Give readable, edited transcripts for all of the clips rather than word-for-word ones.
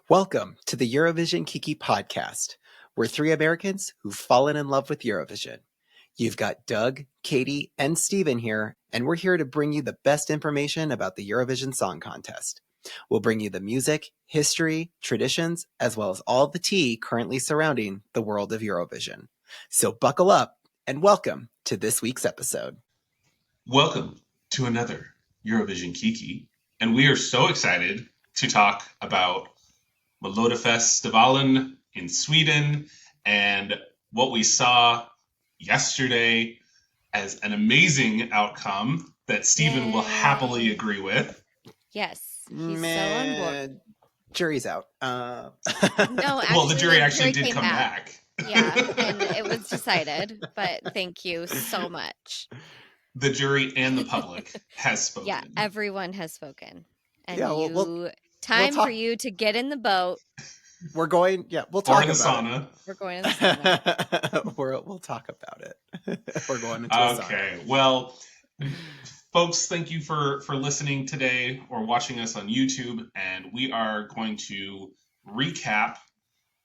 Welcome to the Eurovision Kiki podcast. We're three Americans who've fallen in love with Eurovision. You've got Doug, Katie, and Steven here, and we're here to bring you the best information about the Eurovision Song Contest. We'll bring you the music, history, traditions, as well as all the tea currently surrounding the world of Eurovision. So buckle up and welcome to this week's episode. Welcome to another Eurovision Kiki, and we are so excited to talk about Melodifestivalen in Sweden and what we saw yesterday as an amazing outcome that Steven will happily agree with. Yes, he's so on board. Jury's out. No, actually, well, the jury actually did come back. Yeah, and it was decided, but thank you so much. The jury and the public has spoken. Yeah, everyone has spoken. And Yeah, time for you to get in the boat. We'll talk about it. Sauna. We're going to the sauna. We'll talk about it. We're going into a sauna. Okay, well, folks, thank you for listening today or watching us on YouTube, and we are going to recap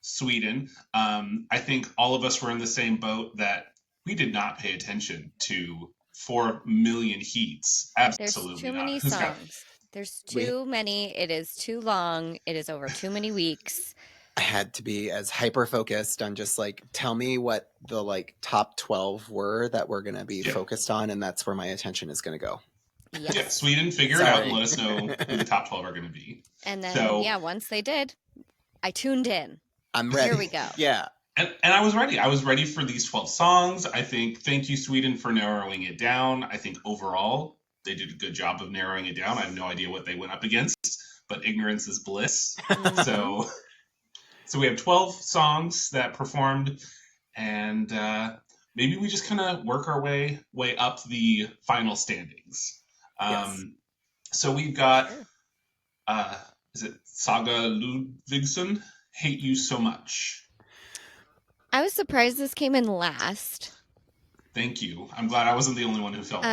Sweden. I think all of us were in the same boat that we did not pay attention to 4 million heats. Absolutely. There's too many songs. There's too many. It is too long. It is over too many weeks. I had to be as hyper-focused on just tell me what the top 12 were that we're going to be focused on, and that's where my attention is going to go. Yes. Yeah, Sweden, figure it out and let us know who the top 12 are going to be. And then, once they did, I tuned in. I'm ready. Here we go. Yeah. And I was ready. I was ready for these 12 songs. I think, thank you, Sweden, for narrowing it down. I think overall, they did a good job of narrowing it down. I have no idea what they went up against, but ignorance is bliss. So we have 12 songs that performed, and maybe we just kind of work our way up the final standings. Yes. So we've got, is it Saga Ludvigsson? Hate You So Much. I was surprised this came in last. Thank you. I'm glad I wasn't the only one who felt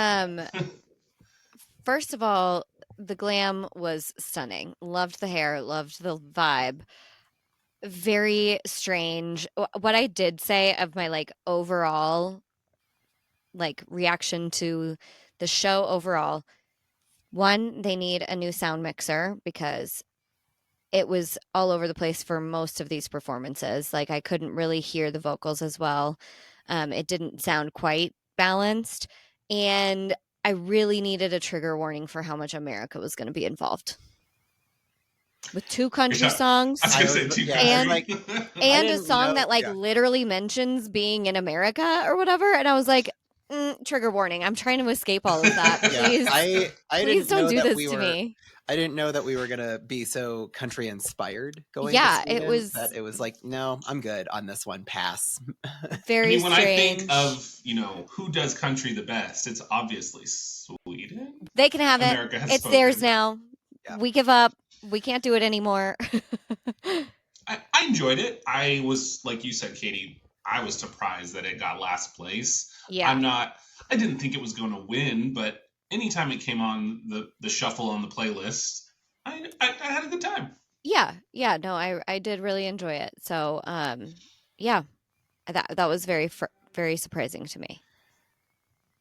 First of all, the glam was stunning. Loved the hair, loved the vibe. Very strange. What I did say of my overall reaction to the show overall, one, they need a new sound mixer because it was all over the place for most of these performances. I couldn't really hear the vocals as well. It didn't sound quite balanced. And I really needed a trigger warning for how much America was going to be involved. With 2 country songs. I was going to say 2 country. And a song that literally mentions being in America or whatever. And I was like, trigger warning. I'm trying to escape all of that. Please, please don't do this to me. I didn't know that we were going to be so country inspired going to Sweden, it was no, I'm good on this one. Pass. Very when strange. I think of, who does country the best, it's obviously Sweden. They can have America it. Has it's spoken. Theirs now. Yeah. We give up. We can't do it anymore. I enjoyed it. I was, like you said, Katie, I was surprised that it got last place. Yeah. I didn't think it was going to win, but anytime it came on the shuffle on the playlist, I had a good time. Yeah. No, I did really enjoy it. So, that was very, very surprising to me.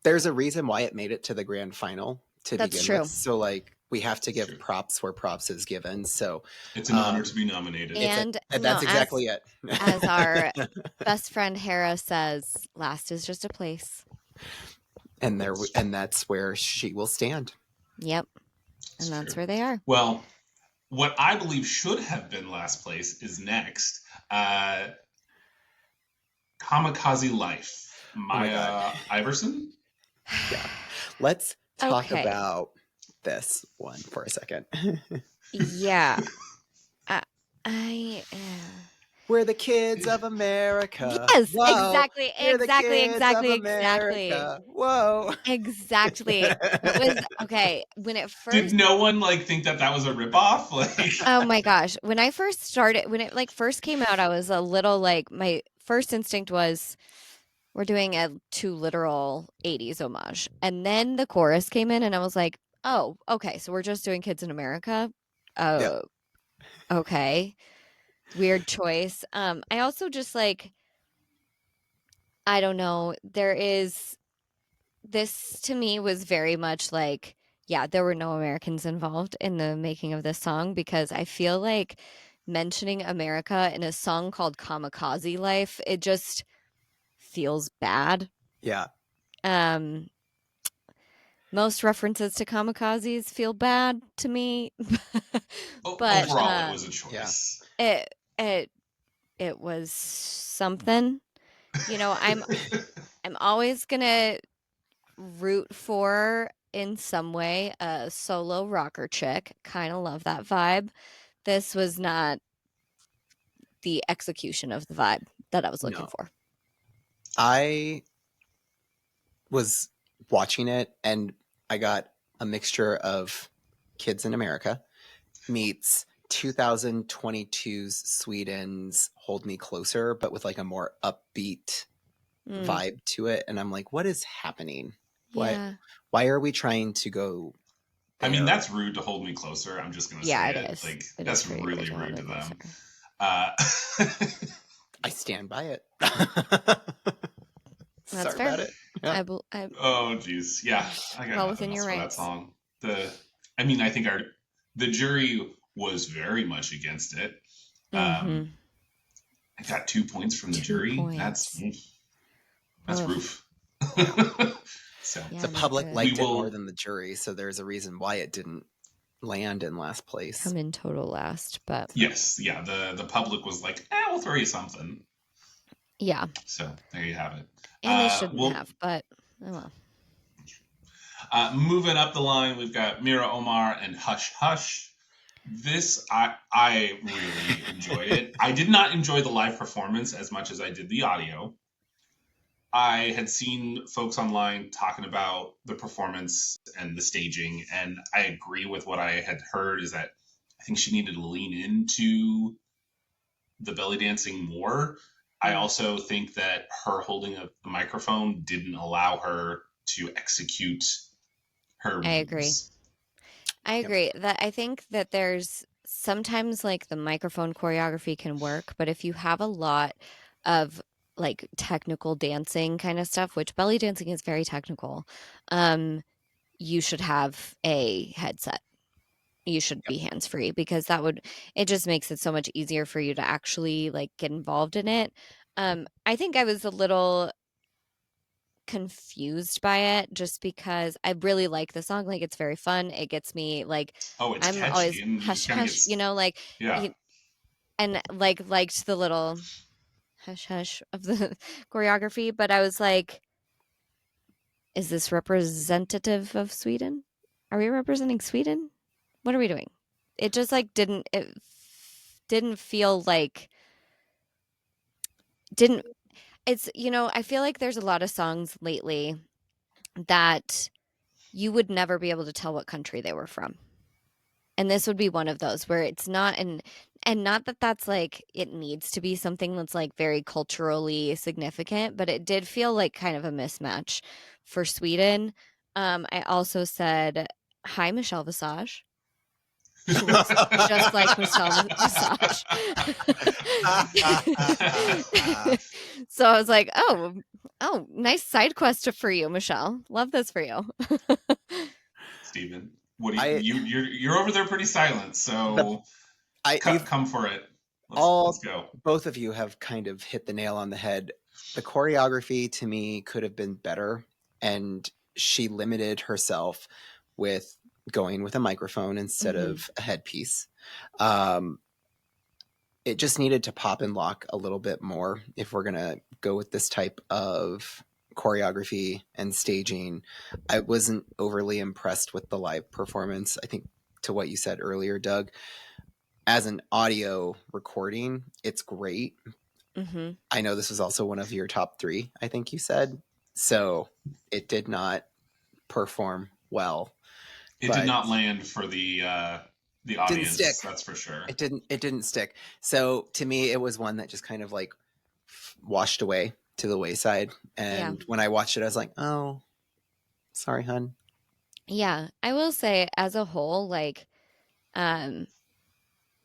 There's a reason why it made it to the grand final to That's begin true. with. So, we have to give props where props is given. So it's an honor to be nominated. And that's exactly it. As our best friend Hera says, last is just a place. And that's where she will stand. Yep. And that's where they are. Well, what I believe should have been last place is next. Kamikaze Life. Maya Iverson? Yeah. Let's talk about this one for a second. Yeah. We're the kids of America. Yes, Whoa. exactly. Whoa. Exactly. It was okay. When it first did no one think that was a ripoff? Oh my gosh. When it first came out, I was a little my first instinct was we're doing a too literal 80s homage. And then the chorus came in and I was like, oh, okay. So we're just doing Kids in America. Yeah. Okay. weird choice. I also just like, I don't know. This to me was very much like, yeah, there were no Americans involved in the making of this song because I feel like mentioning America in a song called Kamikaze Life, it just feels bad. Yeah. Um, most references to kamikazes feel bad to me, but Overall, it was a Yeah. choice. it it it was something. I'm always gonna root for in some way a solo rocker chick. Kind of love that vibe. This was not the execution of the vibe that I was looking No. for. I was watching it and I got a mixture of Kids in America meets 2022's Sweden's Hold Me Closer, but with like a more upbeat Mm, vibe to it. And I'm like, what is happening? Why yeah, why are we trying to go I mean, there? that's rude to Hold Me Closer. I'm just gonna yeah, say it it. is. Like, It is that's pretty rude really to hold rude me to closer. them. Uh, I stand by it. That's Sorry fair. about it. Yeah. I oh, geez, yeah, I got well nothing within else your for that rights. song. I mean, I think the jury was very much against it. Mm-hmm. I got 2 points from the 2 jury. points. That's Ugh. roof. Yeah. So The Yeah, not public good. we liked it more will. than the jury, so there's a reason why it didn't land in last place. Come in total last, but Yes, yeah. The public was like, we'll throw you something. yeah. So there you have it. And they shouldn't Well, have, but oh well. moving up the line, we've got Mira Omar and Hush Hush. This I really enjoyed it. I did not enjoy the live performance as much as I did the audio. I had seen folks online talking about the performance and the staging, and I agree with what I had heard is that I think she needed to lean into the belly dancing more. I Mm, also think that her holding the microphone didn't allow her to execute her I agree. moves. I Yep. agree that I think that there's sometimes like the microphone choreography can work, but if you have a lot of like technical dancing kind of stuff, which belly dancing is very technical, um, you should have a headset. You should Yep. be hands free because it just makes it so much easier for you to actually like get involved in it. I think I was a little confused by it just because I really like the song. Like it's very fun. It gets me like Oh, it's I'm catchy, always and you hush just kind of get hush, like yeah. you, and like liked the little hush hush of the choreography, but I was like, is this representative of Sweden? Are we representing Sweden? What are we doing? It just like didn't feel like didn't it's I feel like there's a lot of songs lately that you would never be able to tell what country they were from. And this would be one of those where it's not and not that that's like it needs to be something that's like very culturally significant, but it did feel like kind of a mismatch for Sweden. I also said hi Michelle Visage. She looks just like Michelle Visage. So I was like, oh, nice side quest for you, Michelle. Love this for you. Steven, what do I you're over there pretty silent, the so you've come for it. Let's all go. both of you have kind of hit the nail on the head. The choreography to me could have been better, and she limited herself with going with a microphone instead Hmm. of a headpiece. Um, it just needed to pop and lock a little bit more if we're gonna go with this type of choreography and staging. I wasn't overly impressed with the live performance. I think to what you said earlier, Doug, as an audio recording, it's great. Hmm. I know this was also one of your top three, I think you said. So it did not perform well, It did but not land for the didn't stick. audience, that's for sure. It didn't stick. So to me it was one that just kind of like washed away to the wayside. Yeah. And when I watched it, I was like, oh, sorry, hun. Yeah. I will say as a whole, like, um,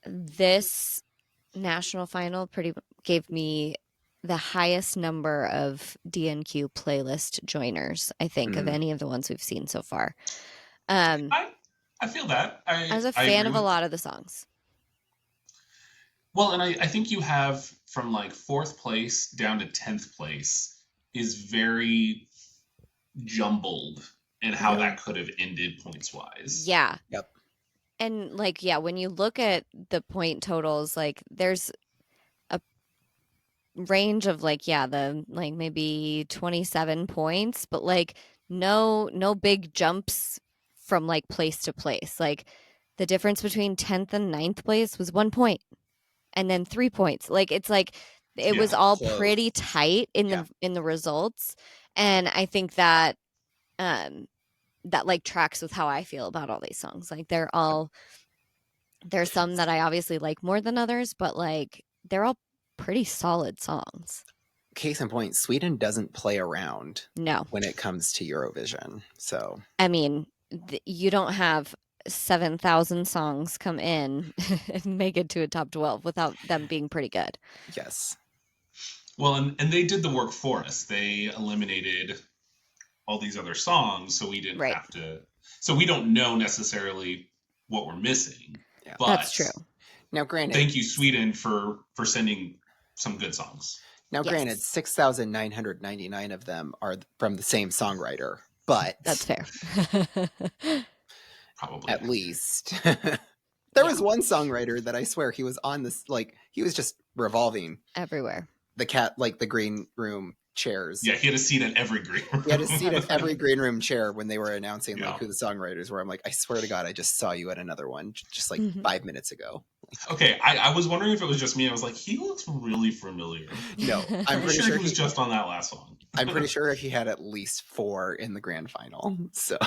this national final gave me the highest number of DNQ playlist joiners, I think, of any of the ones we've seen so far. I feel that. I was a I fan agree of a with. lot of the songs. Well, and I think you have from like fourth place down to 10th place is very jumbled in how that could have ended points wise. Yeah. Yep. And like, yeah, when you look at the point totals, like there's a range of like, yeah, the like maybe 27 points, but like no big jumps from like place to place. Like the difference between 10th and 9th place was 1 point and then 3 points. Like it's like it was all Close. pretty tight in the results. And I think that that like tracks with how I feel about all these songs. Like there's some that I obviously like more than others, but like they're all pretty solid songs. Case in point, Sweden doesn't play around No. when it comes to Eurovision. So, I mean, you don't have 7,000 songs come in and make it to a top 12 without them being pretty good. yes. Well, and they did the work for us. They eliminated all these other songs, so we didn't Right. have to. So we don't know necessarily what we're missing. Yeah. But That's true. Now, granted, thank you, Sweden, for sending some good songs. Now, Yes. granted, 6,999 of them are from the same songwriter, but That's fair. Probably. at least there was one songwriter that I swear he was on this, like he was just revolving Everywhere. the green room chairs. Yeah, he had a seat at every green room. He had a seat at every green room chair when they were announcing Yeah. like who the songwriters were. I'm like, I swear to God, I just saw you at another one just like 5 minutes ago. Okay, I was wondering if it was just me. I was like, he looks really familiar. No, I'm pretty sure sure he was just on that last song. I'm pretty sure he had at least 4 in the grand final. So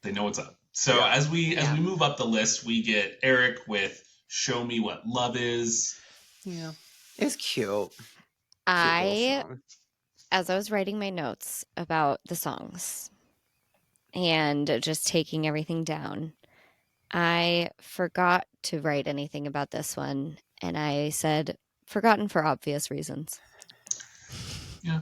they know what's up. So Yeah. as we move up the list, we get Eric with "Show Me What Love Is." yeah, it's cute. Cute I, little song. as I was writing my notes about the songs and just taking everything down, I forgot to write anything about this one. And I said, forgotten for obvious reasons. Yeah.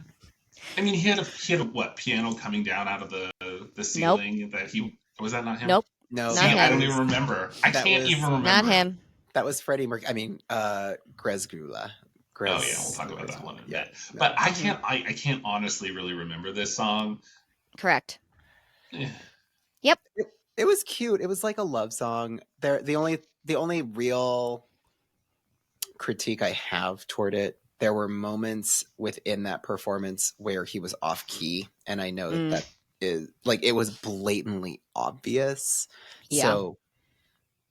I mean, he had a what, piano coming down out of the ceiling that he was that not him? Nope. No, Not See, him. I don't even remember. I that can't was- even remember. Not him. that was Freddie Mercury. I mean, Grezgula. Oh yeah, we'll talk about that one in a Yeah, bit. no. But I can't honestly really remember this song. Correct. Eh. It was cute. It was like a love song. The only real critique I have toward it, there were moments within that performance where he was off key, and I know that is like it was blatantly obvious. Yeah. So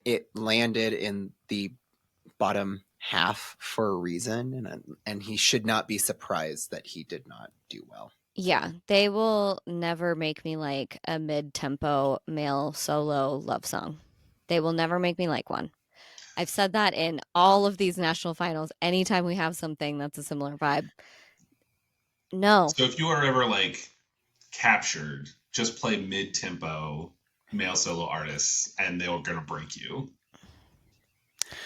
it landed in the bottom half for a reason, and he should not be surprised that he did not do well. Yeah. They will never make me like a mid-tempo male solo love song. They will never make me like one. I've said that in all of these national finals. Anytime we have something that's a similar vibe. No. So if you are ever like captured, just play mid-tempo male solo artists, and they're gonna break you.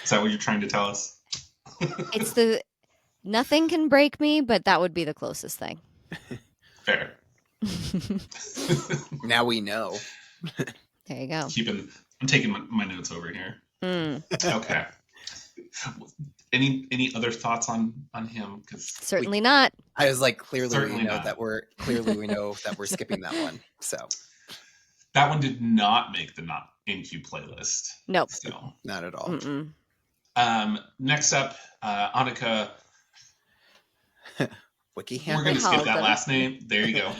Is that what you're trying to tell us? It's nothing can break me, but that would be the closest thing. Fair. Now we know. There you go. I'm taking my notes over here. Okay. Any other thoughts on him? Because Certainly not. I was like, clearly Certainly we know not. that we're skipping that one. So that one did not make the not NQ playlist. Nope. So not at all. Mm-mm. Next up, Annika. Wiki We're going to skip that last name. There you go.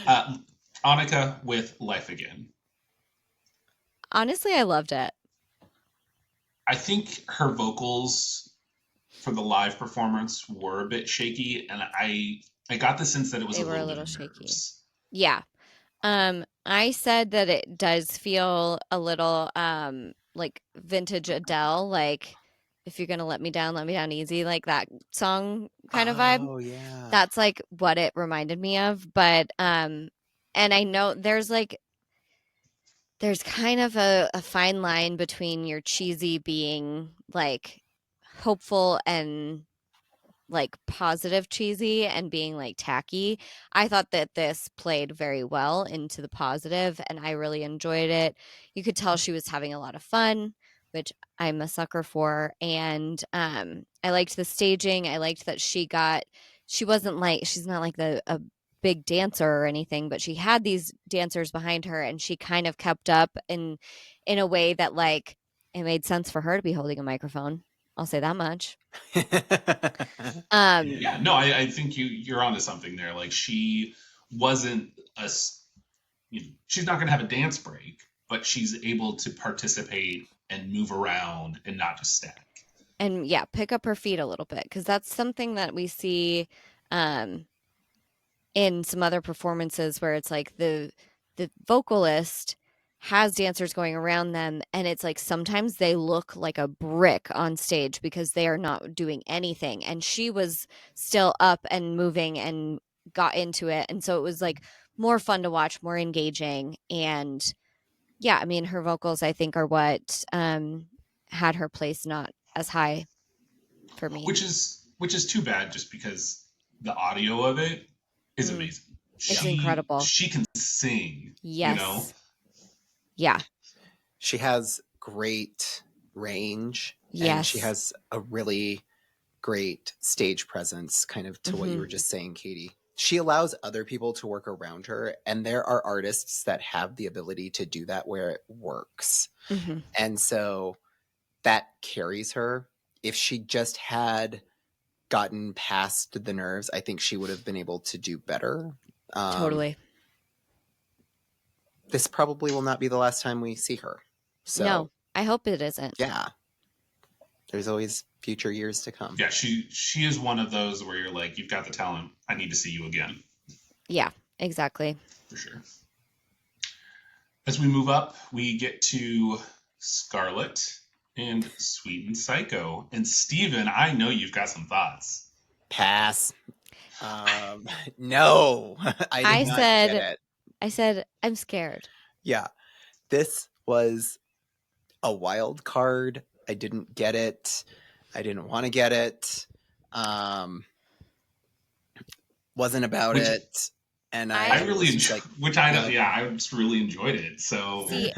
Annika with Life Again. Honestly, I loved it. I think her vocals for the live performance were a bit shaky, and I got the sense that it was They a were a little little bit of shaky. nerves. Yeah. I said that it does feel a little like vintage Adele, like if you're gonna let me down easy, like that song kind of vibe. Oh yeah. That's like what it reminded me of. But and I know there's there's kind of a fine line between your cheesy being like hopeful and like positive cheesy and being like tacky. I thought that this played very well into the positive and I really enjoyed it. You could tell she was having a lot of fun, which I'm a sucker for. And I liked the staging. I liked that she wasn't like, she's not like a big dancer or anything, but she had these dancers behind her and she kind of kept up in a way that like it made sense for her to be holding a microphone. I'll say that much. Yeah, no, I think you're onto something there. Like she wasn't she's not going to have a dance break, but she's able to participate and move around and not just static. And yeah, pick up her feet a little bit because that's something that we see in some other performances where it's like the vocalist has dancers going around them and it's like sometimes they look like a brick on stage because they are not doing anything and she was still up and moving and got into it and so it was like more fun to watch, more engaging. And yeah, I mean her vocals I think are what had her place not as high for me, which is too bad just because the audio of it is amazing. It's incredible. She can sing. Yes. Yeah. She has great range. Yes. And she has a really great stage presence, kind of to what you were just saying, Katie. She allows other people to work around her. And there are artists that have the ability to do that where it works. And so that carries her. If she just had gotten past the nerves, I think she would have been able to do better. Totally. This probably will not be the last time we see her. So, no, I hope it isn't. Yeah. There's always future years to come. Yeah, she is one of those where you're like, you've got the talent. I need to see you again. Yeah, exactly. For sure. As we move up, we get to Scarlet and Sweet and Psycho. And Steven, I know you've got some thoughts. Pass. No, I did not get it. I said, I'm scared. Yeah. This was a wild card. I didn't get it. I didn't want to get it. Wasn't about it. And I really enjoyed I just really enjoyed it. So see,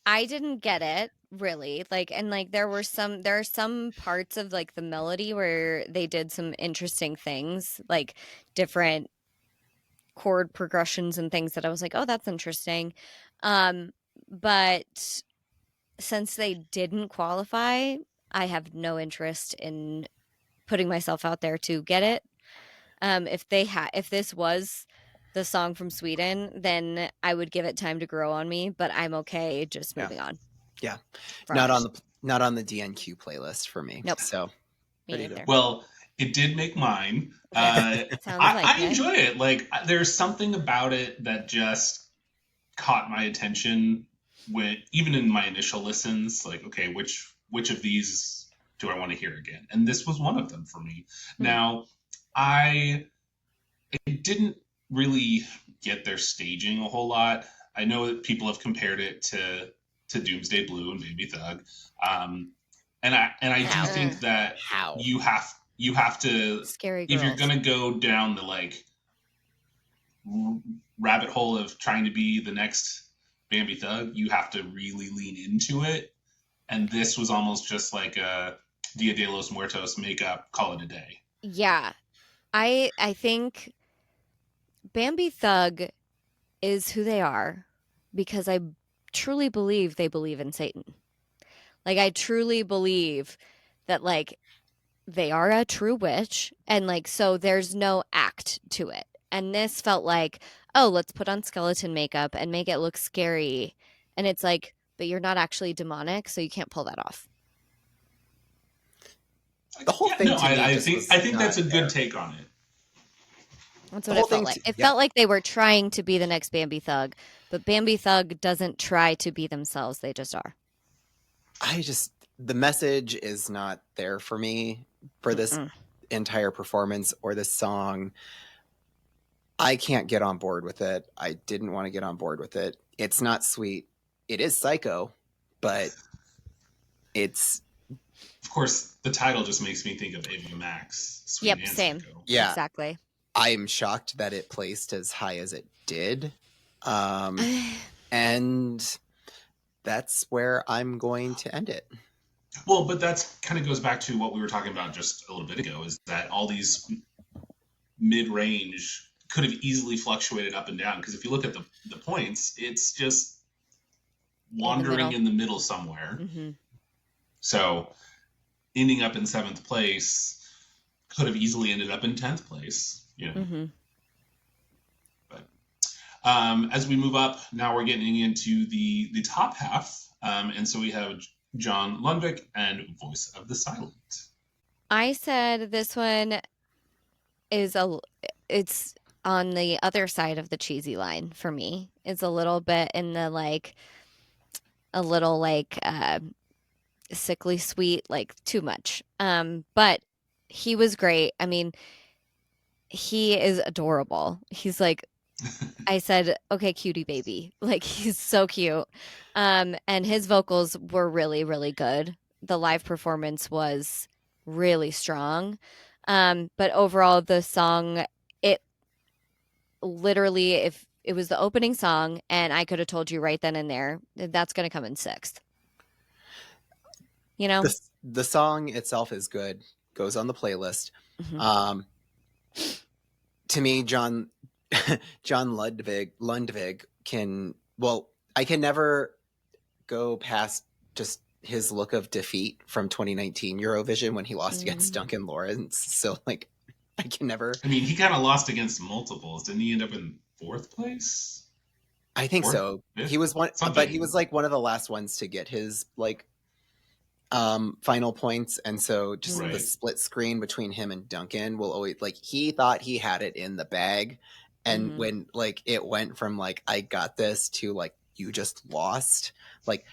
I didn't get it really. There are some parts of like the melody where they did some interesting things, like different chord progressions and things that I was like, oh, that's interesting. But since they didn't qualify, I have no interest in putting myself out there to get it. If this was the song from Sweden, then I would give it time to grow on me, but I'm okay just moving on. Yeah. Not on the DNQ playlist for me. Nope. So me neither. Well, it did make mine. I enjoy it. Like there's something about it that just caught my attention when even in my initial listens, like, okay, which of these do I want to hear again? And this was one of them for me. Now, I didn't really get their staging a whole lot. I know that people have compared it to Doomsday Blue and Baby Thug. And I do think that you have to, Scary if you're girls. going to go down the like rabbit hole of trying to be the next Bambi Thug, you have to really lean into it. And this was almost just like a Dia de los Muertos makeup, call it a day. Yeah. I think Bambi Thug is who they are because I truly believe they believe in Satan. Like I truly believe that like they are a true witch and like so there's no act to it. And this felt like, oh, let's put on skeleton makeup and make it look scary. And it's like, but you're not actually demonic, so you can't pull that off. The whole thing. I think that's a good take on it. That's what it felt like. It felt like they were trying to be the next Bambi Thug, but Bambi Thug doesn't try to be themselves. They just are. The message is not there for me for this entire performance or this song. I can't get on board with it. I didn't want to get on board with it. It's not sweet. it is Psycho, but it's... Of course, the title just makes me think of Ava Max. Sweet and same. Psycho. Yeah. Exactly. I'm shocked that it placed as high as it did. And that's where I'm going to end it. Well, but that's kind of goes back to what we were talking about just a little bit ago, is that all these mid-range could have easily fluctuated up and down. Because if you look at the points, it's just wandering in the middle somewhere. Mm-hmm. So ending up in 7th place could have easily ended up in 10th place. You know. Mm-hmm. But as we move up, now we're getting into the top half. And so we have John Lundvik and Voice of the Silent. I said this one it's on the other side of the cheesy line for me. It's a little bit in the a little sickly sweet, like too much. But he was great. I mean, he is adorable. He's like, I said, okay, cutie baby. Like, he's so cute. And his vocals were really, really good. The live performance was really strong. But overall, the song, it literally, if it was the opening song and I could have told you right then and there, that's going to come in 6th. You know? The song itself is good, goes on the playlist. Mm-hmm. To me, John Lundvik can, well, I can never go past just his look of defeat from 2019 Eurovision when he lost against Duncan Lawrence. So, like, I can never... I mean, he kind of lost against multiples. Didn't he end up in 4th place? I think so. He was one, but he was like one of the last ones to get his like final points, and so just the split screen between him and Duncan will always, like, he thought he had it in the bag, and when like it went from like I got this to like you just lost, like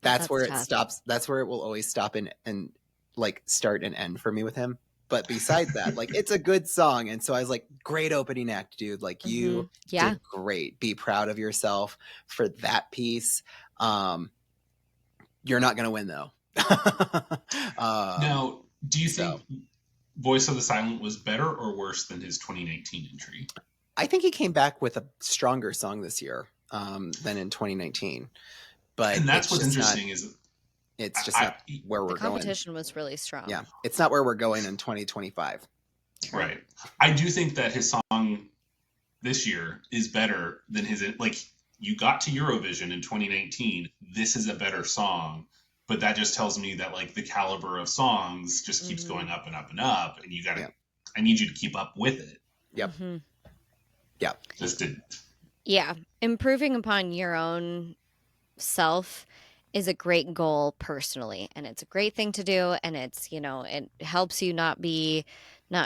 that's where it stops. That's where it will always stop and like start and end for me with him. But besides that, like, it's a good song. And so I was like, great opening act, dude. Like, you did great. Be proud of yourself for that piece. You're not going to win, though. Now, do you think Voice of the Silent was better or worse than his 2019 entry? I think he came back with a stronger song this year than in 2019. And that's what's interesting it's just not where we're going. The competition was really strong. Yeah, it's not where we're going in 2025. Right. I do think that his song this year is better than his... Like, you got to Eurovision in 2019. This is a better song. But that just tells me that, like, the caliber of songs just keeps going up and up and up. And you got to... I need you to keep up with it. Yep. Yeah. Just didn't. Yeah. Improving upon your own self is a great goal personally, and it's a great thing to do, and it's, you know, it helps you not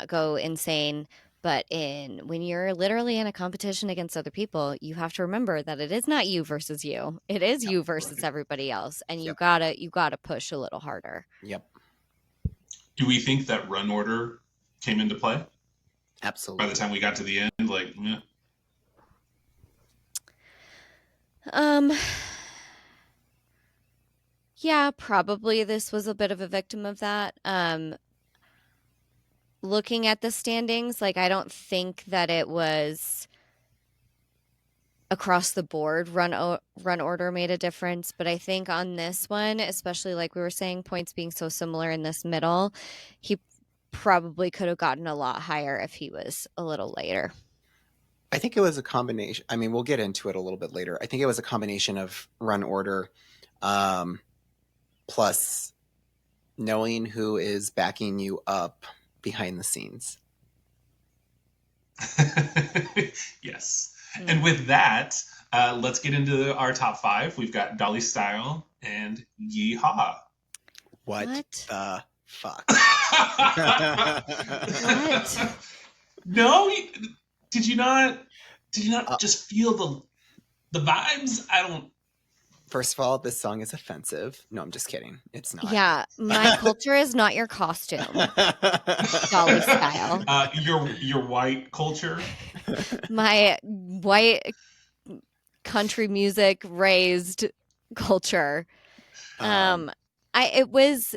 go insane. But when you're literally in a competition against other people, you have to remember that it is not you versus you. It is you versus everybody else, and you gotta push a little harder. Yep. Do we think that run order came into play? Absolutely. By the time we got to the end, like, meh. Yeah, probably this was a bit of a victim of that. Looking at the standings, like, I don't think that it was across the board run order made a difference, but I think on this one, especially like we were saying, points being so similar in this middle, he probably could have gotten a lot higher if he was a little later. I think it was a combination. I mean, we'll get into it a little bit later. I think it was a combination of run order, plus knowing who is backing you up behind the scenes. Yes. And with that, let's get into our top 5. We've got Dolly Style and Yeehaw. What the fuck? What? No, did you not just feel the vibes? I don't. First of all, this song is offensive. No, I'm just kidding. It's not. Yeah, my culture is not your costume. Dolly Style. Your white culture. My white country music raised culture. It was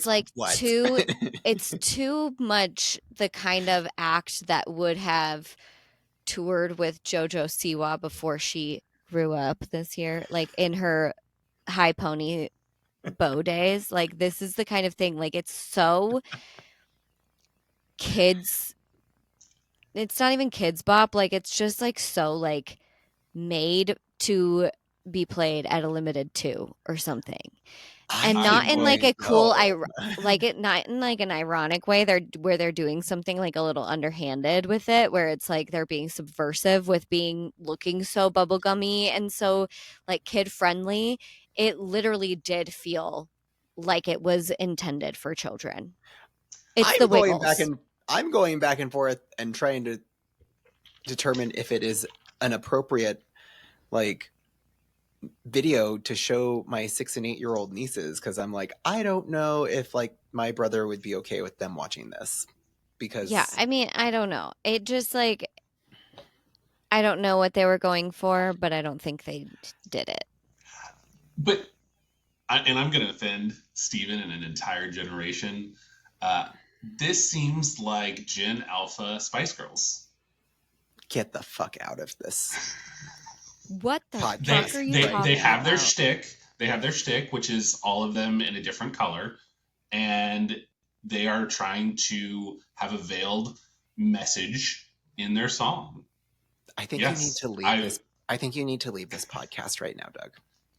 like what? it's too much the kind of act that would have toured with JoJo Siwa before she grew up this year, like in her high pony bow days. Like, this is the kind of thing, like, it's so kids, it's not even kids bop, like, it's just like so like made to be played at a limited 2 or something. And not in like a cool, not in like an ironic way. Where they're doing something like a little underhanded with it, where it's like they're being subversive with looking so bubblegummy and so like kid friendly. It literally did feel like it was intended for children. It's the Wiggles. I'm going back and forth and trying to determine if it is an appropriate like video to show my 6 and 8-year-old nieces, because I'm like, I don't know if like my brother would be okay with them watching this, because Yeah, I mean, I don't know. It just like, I don't know what they were going for, but I don't think they did it. But I'm going to offend Steven and an entire generation. This seems like Gen Alpha Spice Girls. get the fuck out of this. What the fuck are you talking They have about? their shtick. They have their shtick, which is all of them in a different color, and they are trying to have a veiled message in their song. I think you need to leave this. I think you need to leave this podcast right now, Doug.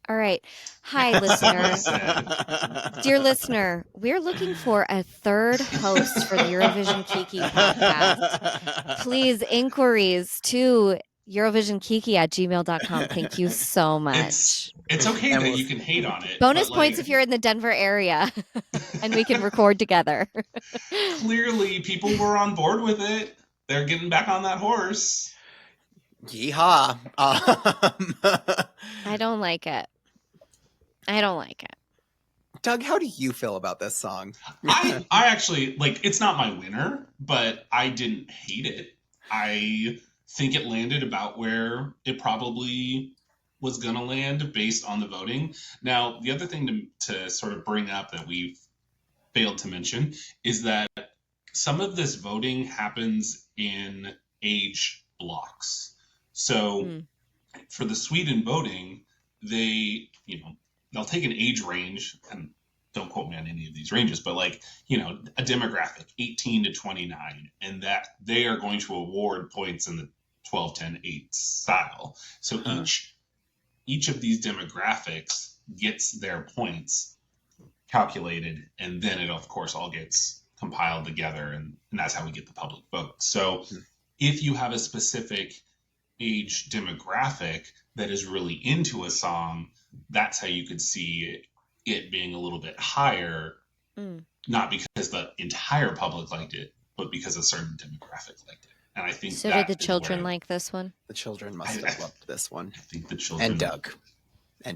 All right. Hi, listener. Dear listener, we're looking for a third host for the Eurovision Kiki podcast. Please, inquiries to eurovisionkiki@gmail.com. Thank you so much. It's okay that you can hate on it. Bonus points if you're in the Denver area and we can record together. Clearly, people were on board with it. They're getting back on that horse. Yeehaw. I don't like it. I don't like it. Doug, how do you feel about this song? I actually, like, it's not my winner, but I didn't hate it. I think it landed about where it probably was going to land based on the voting. Now, the other thing to sort of bring up that we've failed to mention is that some of this voting happens in age blocks. So for the Sweden voting, they'll take an age range, and don't quote me on any of these ranges, but like, a demographic, 18 to 29, and that they are going to award points in the 12, 10, 8 style. So each of these demographics gets their points calculated, and then it, of course, all gets compiled together, and that's how we get the public vote. So if you have a specific age demographic that is really into a song, that's how you could see it being a little bit higher, not because the entire public liked it, but because a certain demographic liked it. And I think so. Did the children like this one? The children must have loved this one. I think the children and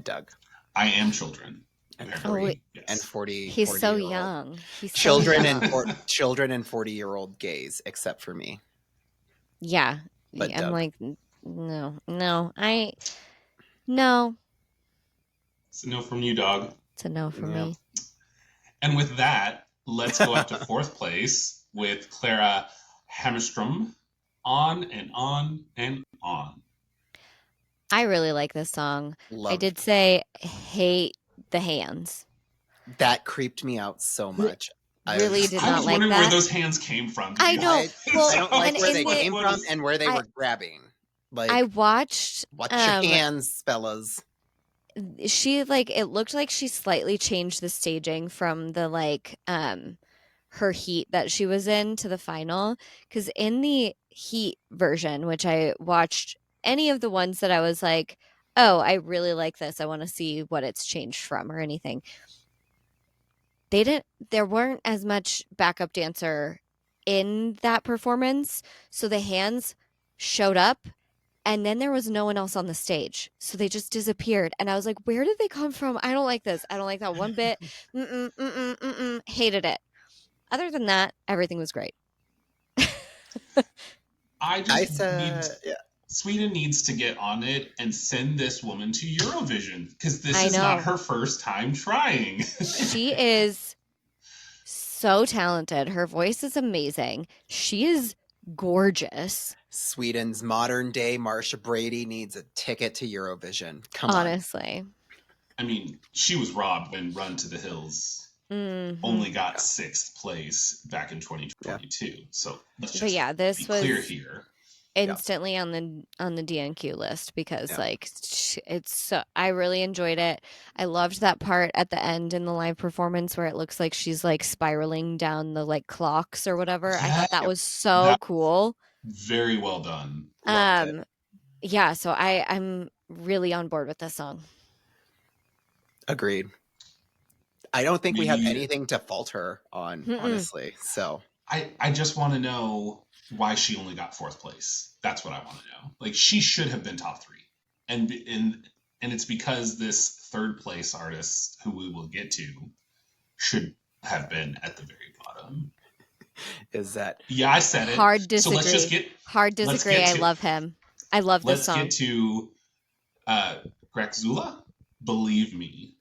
Doug. I am children. And 40. Yes. And 40. He's 40 so young. Children and 40-year-old gays, except for me. Yeah, but I'm Doug. Like, no. It's a no from you, dog. It's a no from me. And with that, let's go up to fourth place with Clara Hammerstrom, On and On and On. I really like this song. I did say hate the hands. That creeped me out so much. I did not like that. I was wondering where those hands came from. I know. Well, I don't like where they came from and where they were grabbing. Like, I watched. Watch your hands, fellas. She it looked like she slightly changed the staging from the her heat that she was in to the final, because in the heat version, which I watched, any of the ones that I was like, oh, I really like this, I want to see what it's changed from or anything, there weren't as much backup dancer in that performance, so the hands showed up and then there was no one else on the stage, so they just disappeared, and I was like, where did they come from? I don't like this. I don't like that one bit. Hated it. Other than that, everything was great. Sweden needs to get on it and send this woman to Eurovision, because this I is not know. her first time trying. She is so talented. Her voice is amazing. She is gorgeous. Sweden's modern day Marsha Brady needs a ticket to Eurovision. Come on. Honestly. I mean, she was robbed when Run to the Hills only got 6th place back in 2022. So let's But just this be was clear here. instantly on the DNQ list because Yeah. like it's so, I really enjoyed it. I loved that part at the end in the live performance where it looks like she's like spiraling down the like clocks or whatever. I thought that was so cool. Very well done. Loved it. Yeah, so I'm really on board with this song. Agreed. I don't think we have anything to fault her on, honestly. So I just want to know why she only got 4th place. That's what I want to know. Like, she should have been top 3. And it's because this 3rd place artist, who we will get to, should have been at the very bottom. Is that... Yeah, I said it. Hard disagree. So let's just get... Hard disagree. I love him. I love this song. Let's get to Grexula. Believe me.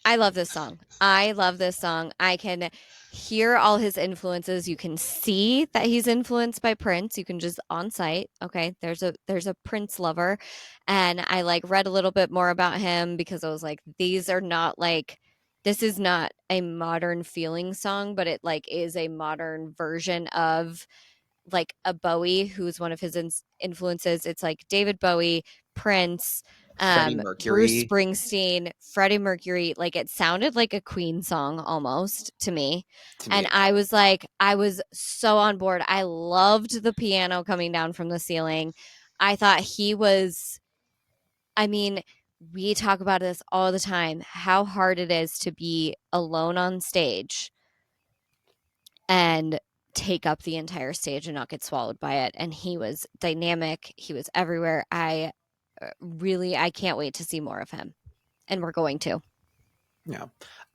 I love this song. I love this song. I can hear all his influences. You can see that he's influenced by Prince. You can just on sight. Okay, there's a Prince lover, and I like read a little bit more about him because I was like, these are not like, this is not a modern feeling song, but it like is a modern version of like a Bowie, who's one of his influences. It's like David Bowie, Prince, Freddie Mercury, Bruce Springsteen, Freddie Mercury. Like it sounded like a Queen song almost to me. And I was like, I was so on board. I loved the piano coming down from the ceiling. I thought he was, I mean, we talk about this all the time, how hard it is to be alone on stage and take up the entire stage and not get swallowed by it. And he was dynamic. He was everywhere. I can't wait to see more of him. And we're going to. Yeah.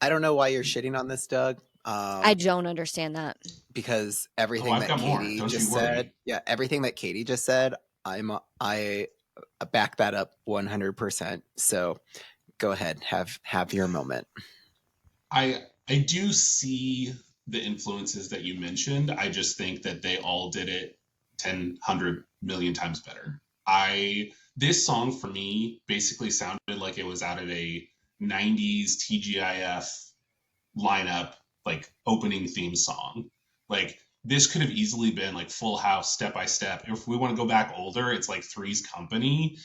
I don't know why you're shitting on this, Doug. I don't understand that. Because everything that Katie just said, everything that Katie just said, I back that up 100%. So go ahead, have your moment. I do see the influences that you mentioned. I just think that they all did it 10, 100 million times better. This song for me basically sounded like it was out of a 90s TGIF lineup, like opening theme song. Like this could have easily been like Full House, Step by Step. If we want to go back older, it's like Three's Company.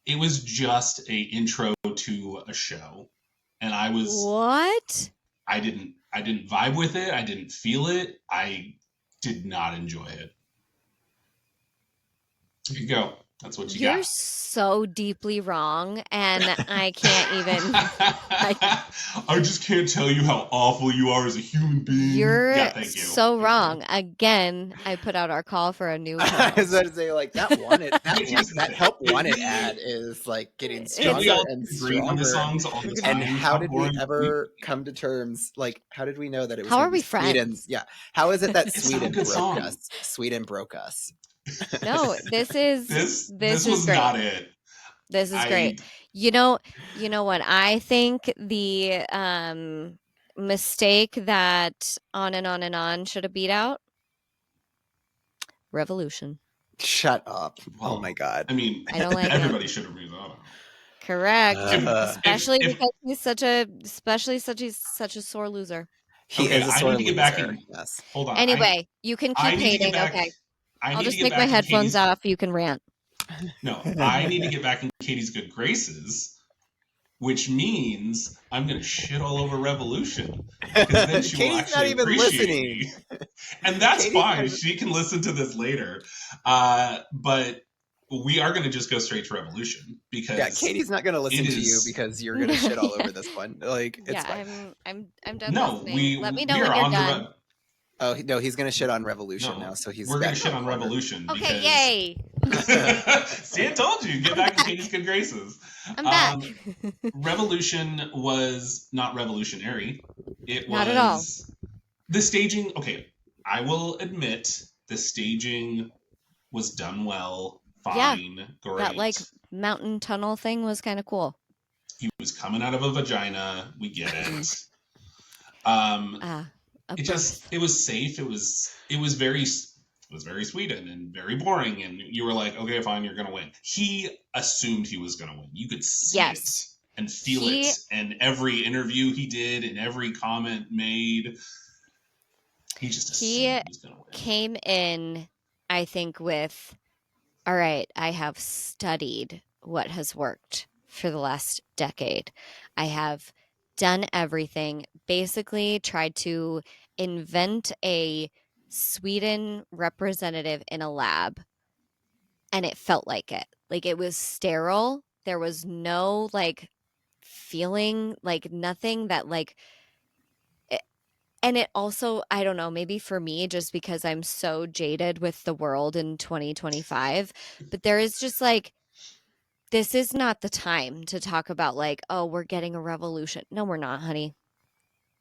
It was just a intro to a show. And I was... What? I didn't vibe with it. I didn't feel it. I did not enjoy it. There you go. That's what you got. You're so deeply wrong, and I can't even... I just can't tell you how awful you are as a human being. You're so wrong. Again, I put out our call for a new I was about to say, like, that Help Wanted ad is, like, getting stronger and stronger. And how did we ever come to terms, like, how did we know that it was... How are we friends? Yeah. How is it that Sweden broke us? Sweden broke us. No, this was great. Not it. This is great. You know what? I think the mistake that On and On and On should have beat out? Revolution. Shut up. Well, oh my God. I mean, I don't like everybody should have beat out. Correct. Especially because he's such a sore loser. He is a sore loser. Yes. Hold on. Anyway, you can keep hating. Okay. I'll just take my headphones off. You can rant. No, I need to get back in Katie's good graces, which means I'm going to shit all over Revolution. Because then she will actually appreciate me. And that's fine. She can listen to this later. But we are going to just go straight to Revolution. Because Katie's not going to listen to you because you're going to shit all over this one. Like, it's fine. I'm done listening. Let me know when you're done. Oh, no, he's going to shit on Revolution now, so we're going to shit on Revolution. Okay, yay! See, I told you. Get back in Katie's good graces. I'm back. Revolution was not revolutionary. It was... Not at all. The staging... Okay, I will admit the staging was done well, Yeah, fine, great. that like mountain tunnel thing was kind of cool. He was coming out of a vagina. We get it. A It birth. was safe. It was very Sweden and very boring. And you were like, okay, fine, you're gonna win. He assumed he was gonna win. You could see it Yes. and feel it. And every interview he did and every comment made, he just assumed he was gonna win. Came in, I think, with, all right, I have studied what has worked for the last decade. I have done everything, basically tried to invent a Sweden representative in a lab, and it felt like it. Like it was sterile. There was no like feeling, like nothing that like and it also, I don't know, maybe for me, just because I'm so jaded with the world in 2025, but there is just like, this is not the time to talk about like, oh, we're getting a revolution. No, we're not, honey.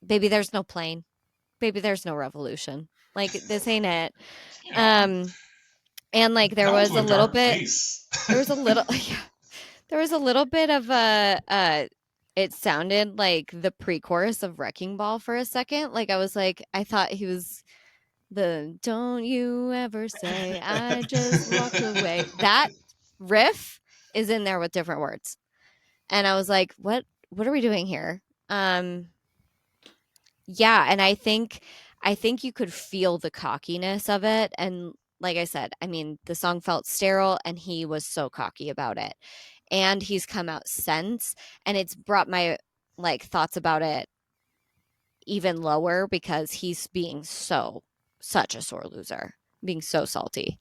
Baby, there's no plane. Baby, there's no revolution. Like, this ain't it. Yeah, And like, there that was was a a little dark bit, place. there was a little, yeah, there was a little bit of it sounded like the pre-chorus of Wrecking Ball for a second. Like, I was like, I thought he was the "Don't you ever say I just walked away." That riff is in there with different words. And I was like, what are we doing here? Yeah, and I think you could feel the cockiness of it, and like I said, I mean, the song felt sterile and he was so cocky about it. And he's come out since, and it's brought my like thoughts about it even lower because he's being such a sore loser, being so salty.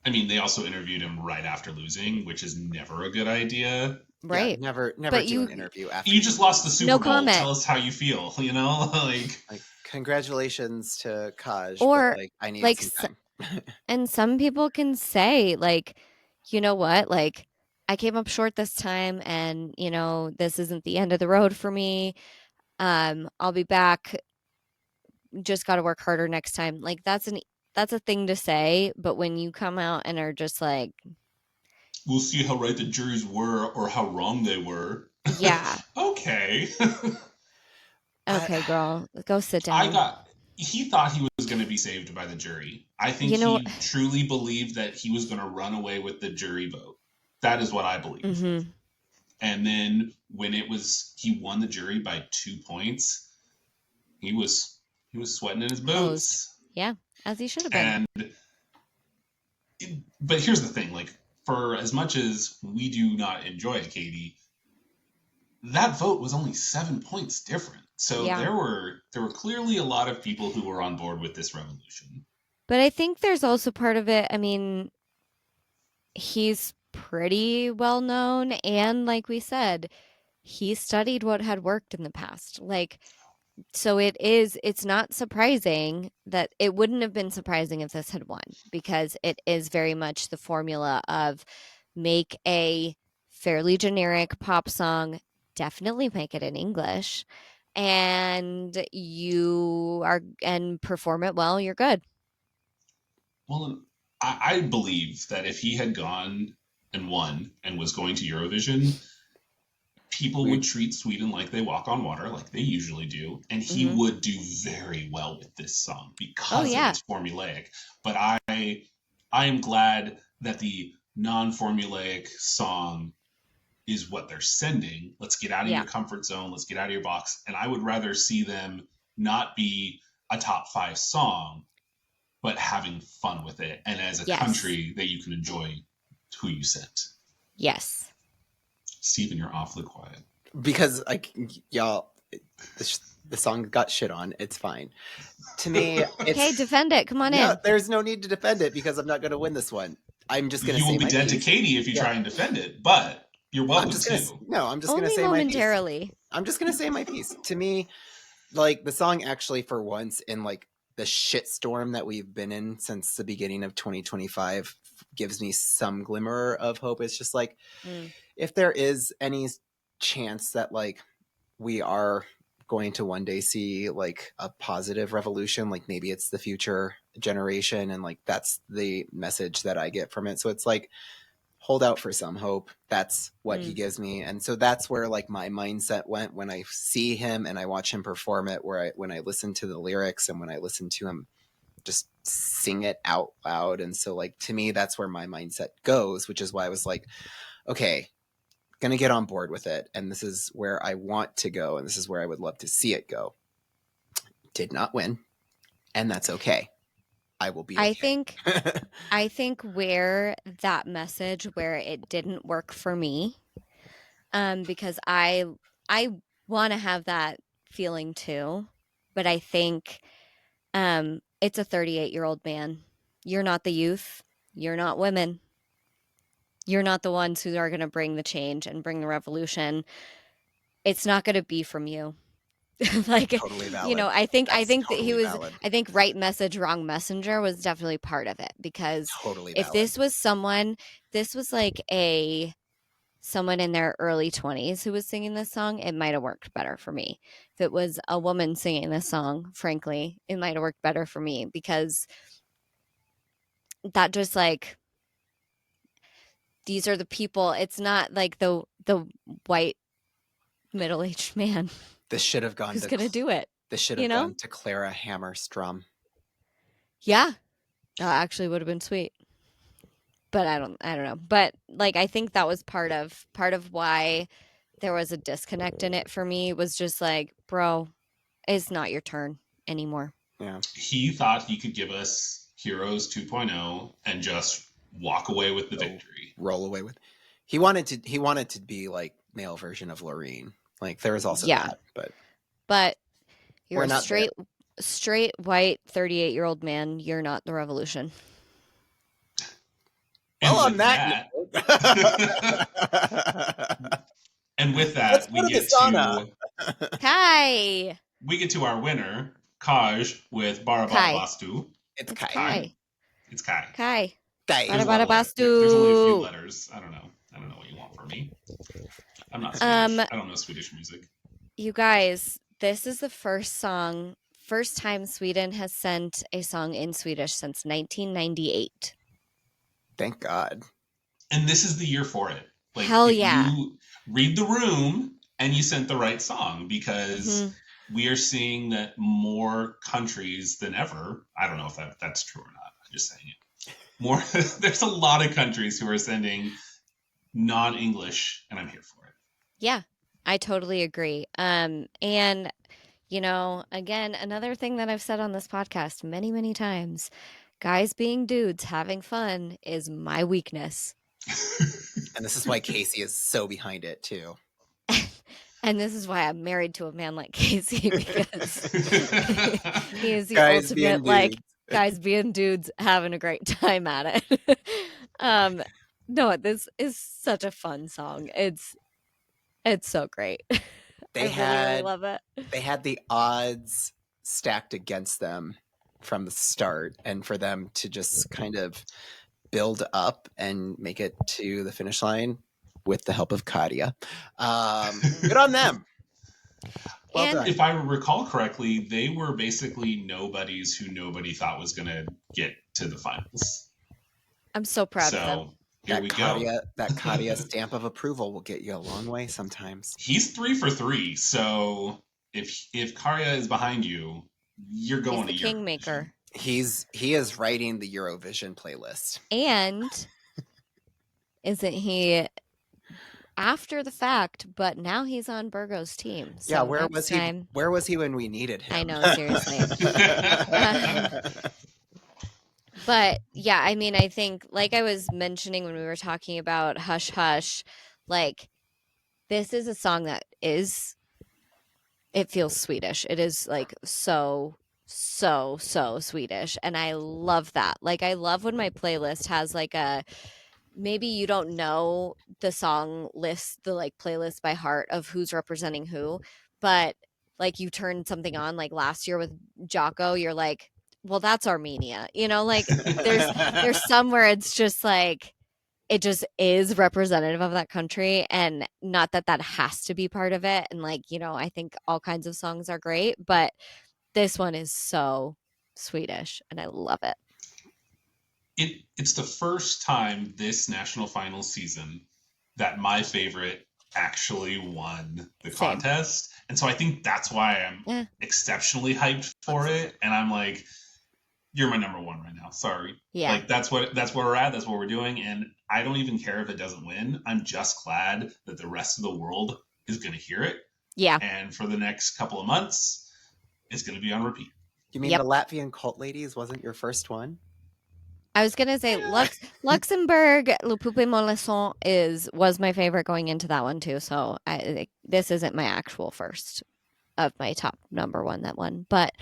I mean, they also interviewed him right after losing, which is never a good idea. Yeah, Right. never But do an interview after You just lost the lose. Super No Bowl. comment. Tell us how you feel. You know, Like, congratulations to Kaj, Or but like I need like some time. and some people can say like, you know what, like I came up short this time, and you know, this isn't the end of the road for me. I'll be back. Just got to work harder next time. Like that's a thing to say, but when you come out and are just like, we'll see how right the juries were or how wrong they were. yeah, Okay. okay, girl, go sit down. He thought he was going to be saved by the jury. I think You know, he truly believed that he was going to run away with the jury vote. That is what I believe. mm-hmm. And then when he won the jury by 2 points, he was sweating in his Posed. boots. Yeah, as he should have been. But here's the thing, like, for as much as we do not enjoy it, Katie, that vote was only 7 points different. So Yeah. there were clearly a lot of people who were on board with this revolution. But I think there's also part of it. I mean, he's pretty well known, and like we said, he studied what had worked in the past. Like, so it's not surprising that it wouldn't have been surprising if this had won, because it is very much the formula of make a fairly generic pop song, definitely make it in English, and perform it well, you're good. Well, I believe that if he had gone and won and was going to Eurovision, people would treat Sweden like they walk on water, like they usually do, and he would do very well with this song because of its formulaic. But I am glad that the non-formulaic song is what they're sending. Let's get out of your comfort zone. Let's get out of your box. And I would rather see them not be a top 5 song, but having fun with it. And as a country that you can enjoy who you sent. Yes. Steven, you're awfully quiet. Because like y'all, the song got shit on. It's fine. To me, it's okay. Defend it. Come on in. There's no need to defend it because I'm not going to win this one. I'm just going to say you will be dead to Katie if you try and defend it, but you're welcome to. I'm just going to say momentarily. My piece. I'm just going to say my piece. To me, like the song actually, for once, in like the shitstorm that we've been in since the beginning of 2025, gives me some glimmer of hope. It's just like, if there is any chance that like we are going to one day see like a positive revolution, like maybe it's the future generation, and like that's the message that I get from it. So it's like, hold out for some hope. That's what he gives me. And so that's where like my mindset went when I see him and I watch him perform it, when I listen to the lyrics and when I listen to him just sing it out loud. And so like, to me, that's where my mindset goes, which is why I was like, okay, gonna get on board with it. And this is where I want to go. And this is where I would love to see it go. Did not win. And that's okay. I will be okay. I think where that message, where it didn't work for me, because I want to have that feeling too, but I think it's a 38-year-old man. You're not the youth. You're not women. You're not the ones who are going to bring the change and bring the revolution. It's not going to be from you. Like, totally valid. You know, I think totally that he was valid. I think right message, wrong messenger was definitely part of it, because Totally if valid. this was like someone in their early 20s who was singing this song, it might have worked better for me. If it was a woman singing this song, frankly, it might have worked better for me, because that just like, these are the people. It's not like the white middle-aged man This should have gone who's gonna do it. This should have gone to Clara Hammerstrom. Yeah, that actually would have been sweet. But I don't know. But like, I think that was part of why there was a disconnect in it for me, was just like, bro, it's not your turn anymore. Yeah. He thought he could give us Heroes 2.0 and just walk away with the victory. Roll away with. He wanted to be like male version of Loreen. Like, there was also that, but you're we're a not straight white 38-year-old man. You're not the revolution. Well, on that and with that, we get to Kai. We get to our winner, Kaj, with Bara Bada Bastu. It's Kai. It's Kai. Kai. Bara Bada Bastu. There's only a few letters. I don't know what you want from me. I'm not Swedish. I don't know Swedish music. You guys, this is the first time Sweden has sent a song in Swedish since 1998. Thank God. And this is the year for it. Like, hell yeah. You read the room and you sent the right song, because we are seeing that more countries than ever. I don't know if that's true or not. I'm just saying it. There's a lot of countries who are sending non-English, and I'm here for it. Yeah, I totally agree. And you know, again, another thing that I've said on this podcast many, many times, guys being dudes having fun is my weakness. And this is why Casey is so behind it too. And this is why I'm married to a man like Casey, because he is the guys ultimate, like, guys being dudes having a great time at it. No, this is such a fun song. It's so great. I really love it. They had the odds stacked against them from the start, and for them to just kind of build up and make it to the finish line with the help of Katia. Good on them. Well done. If I recall correctly, they were basically nobodies who nobody thought was going to get to the finals. I'm so proud of them. Here we go. That Katia stamp of approval will get you a long way sometimes. He's 3 for 3, so if Karia is behind you, you're going to Eurovision. Kingmaker. He is writing the Eurovision playlist. And isn't he after the fact, but now he's on Burgo's team. So yeah, where was he when we needed him? I know, seriously. But yeah, I mean, I think, like I was mentioning when we were talking about Hush Hush, like, this is a song that it feels Swedish. It is like so Swedish. And I love that. Like, I love when my playlist has like maybe you don't know the song list, the like playlist by heart of who's representing who, but like you turn something on, like last year with Jocko, you're like, well, that's Armenia, you know, like there's somewhere it's just like, it just is representative of that country, and not that that has to be part of it. And like, you know, I think all kinds of songs are great, but this one is so Swedish and I love it. It's the first time this national finals season that my favorite actually won the Same. contest. And so I think that's why I'm exceptionally hyped for it. And I'm like, you're my number one right now. Sorry. Yeah. Like that's where we're at. That's what we're doing. And I don't even care if it doesn't win. I'm just glad that the rest of the world is going to hear it. Yeah. And for the next couple of months, it's going to be on repeat. You mean the Latvian Cult Ladies wasn't your first one? I was gonna say Luxembourg, Le Poupée Molesson was my favorite going into that one too. So this isn't my actual first of my top number one that won, but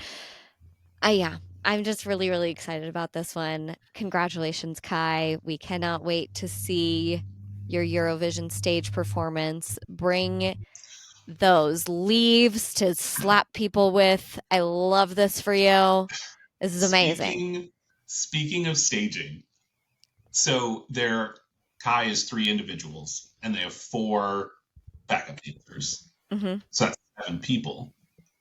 I'm just really, really excited about this one. Congratulations, Kai. We cannot wait to see your Eurovision stage performance. Bring those leaves to slap people with. I love this for you. This is amazing. Speaking of staging, so Kai is 3 individuals, and they have 4 backup dancers. Mm-hmm. So that's 7 people.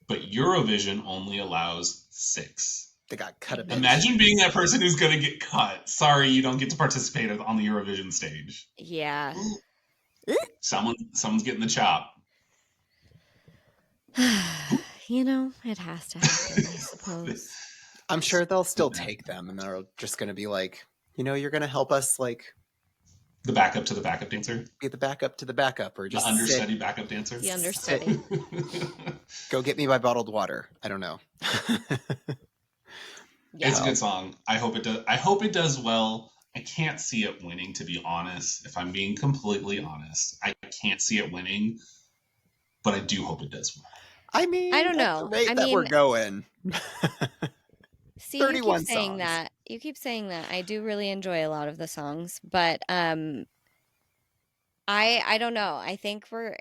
But Eurovision only allows 6. They got cut a bit. Imagine being that person who's going to get cut. Sorry, you don't get to participate on the Eurovision stage. Yeah. Someone's getting the chop. You know, it has to happen, I suppose. I'm sure they'll still take them, and they're just going to be like, you know, you're going to help us, like, the backup to the backup dancer? Be the backup to the backup, or just the understudy backup dancer? The understudy. Go get me my bottled water. I don't know. Yeah. It's a good song. I hope it does well. I can't see it winning, to be honest. If I'm being completely honest, I can't see it winning, but I do hope it does well. I mean, I don't know. The rate that we're going. See, 31 you keep saying songs. That. You keep saying that. I do really enjoy a lot of the songs, but I don't know. I think we're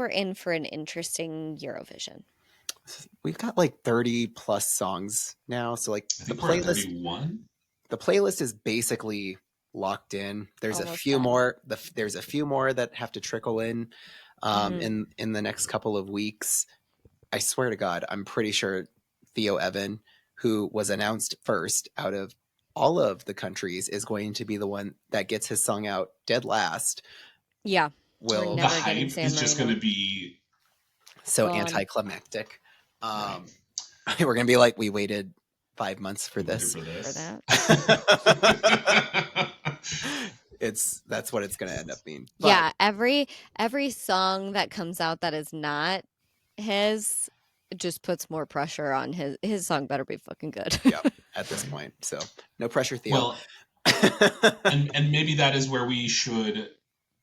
in for an interesting Eurovision. We've got like 30 plus songs now, so like the playlist. 31? The playlist is basically locked in. There's almost a few more. There's a few more that have to trickle in in the next couple of weeks. I swear to God, I'm pretty sure Theo Evan, who was announced first out of all of the countries, is going to be the one that gets his song out dead last. Yeah. The hype is just going to be so anticlimactic. We're going to be like, we waited 5 months for this. For that. That's what it's going to end up being. But yeah. Every song that comes out that is not his, it just puts more pressure on his song. Better be fucking good. Yeah, at this point. So no pressure, Theo. Well, and maybe that is where we should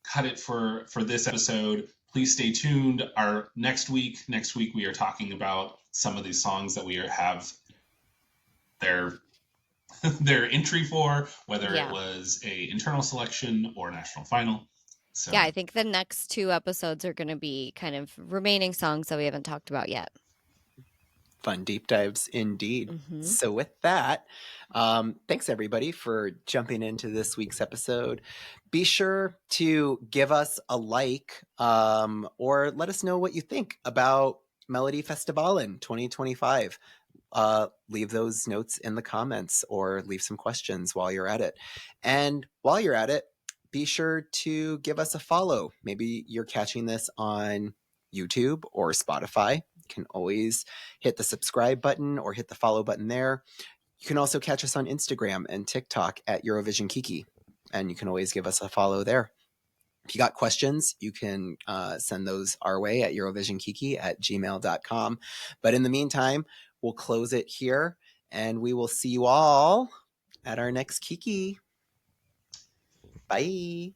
cut it for this episode. Please stay tuned. Next week we are talking about some of these songs that we have their entry for, whether it was a internal selection or national final. So yeah, I think the next 2 episodes are going to be kind of remaining songs that we haven't talked about yet. Fun deep dives indeed. Mm-hmm. So with that, thanks everybody for jumping into this week's episode. Be sure to give us a like or let us know what you think about Melodifestivalen 2025. Leave those notes in the comments or leave some questions while you're at it. And while you're at it, be sure to give us a follow. Maybe you're catching this on YouTube or Spotify. You can always hit the subscribe button or hit the follow button there. You can also catch us on Instagram and TikTok at Eurovision Kiki, and you can always give us a follow there. If you got questions, you can send those our way at eurovisionkiki@gmail.com. But in the meantime, we'll close it here, and we will see you all at our next Kiki. Bye.